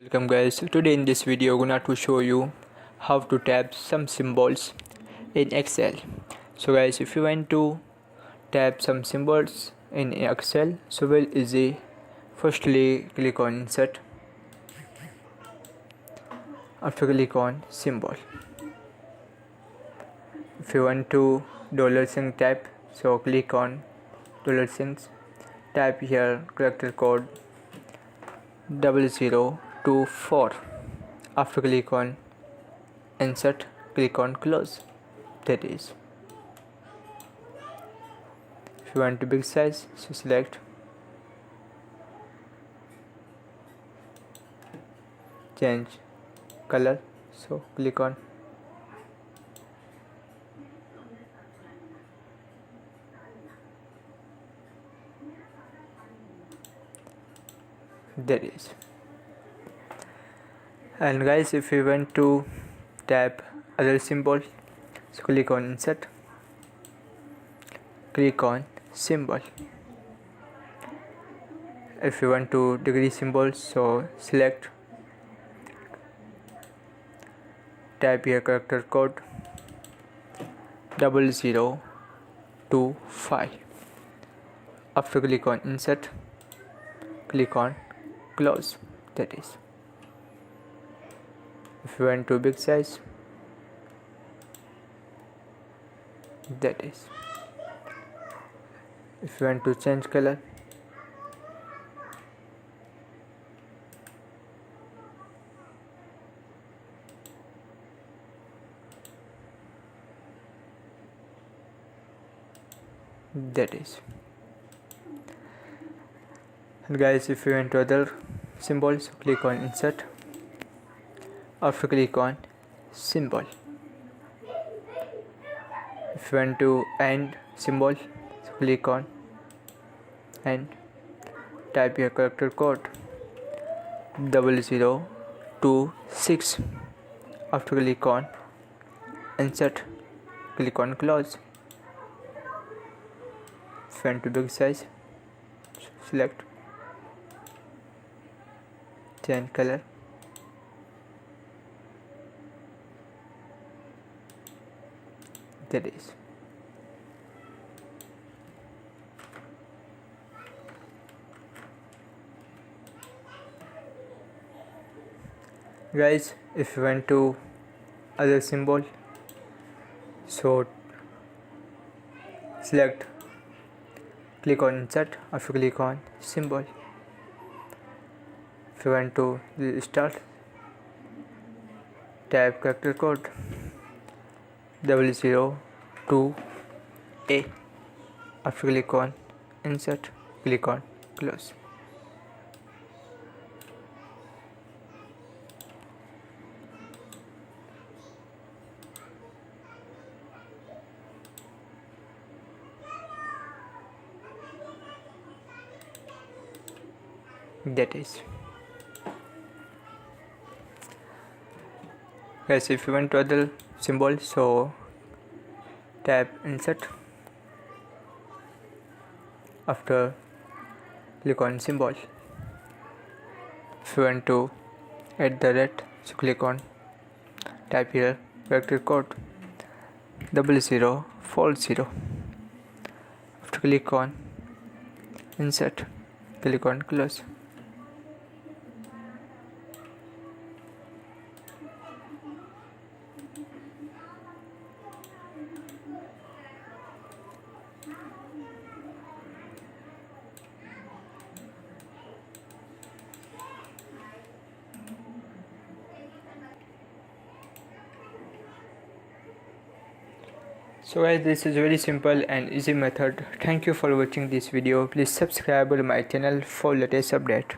Welcome guys, today in this video I'm gonna to show you how to type some symbols in Excel. So guys, if you want to type some symbols in Excel, so very easy. Firstly click on insert, after click on symbol. If you want to $sign type, so click on $signs, type here character code 0024. After click on insert, click on close. That is, if you want to big size, so select, change color, so click on that is. And guys, if you want to tap other symbol, so click on insert, click on symbol. If you want to degree symbol, so select, type here character code 0025. After click on insert, click on close. That is, if you want to big size, that is. If you want to change color, that is. And guys, if you want to other symbols, so click on insert, after click on symbol. If you want to end symbol, so click on and type your character code 0026. After click on insert, click on close. If you want to big size, select, change color, that is. Guys, if you want to other symbol, so select, click on insert, after click on symbol. If you want to start, type character code 002A. After click on insert, click on close. That is. Guys, if you want to other symbol, so tap insert, after click on symbol. If you want to add the rate, so click on, type here character code 0040. After click on insert, click on close. So guys, this is very simple and easy method. Thank you for watching this video. Please subscribe to my channel for latest update.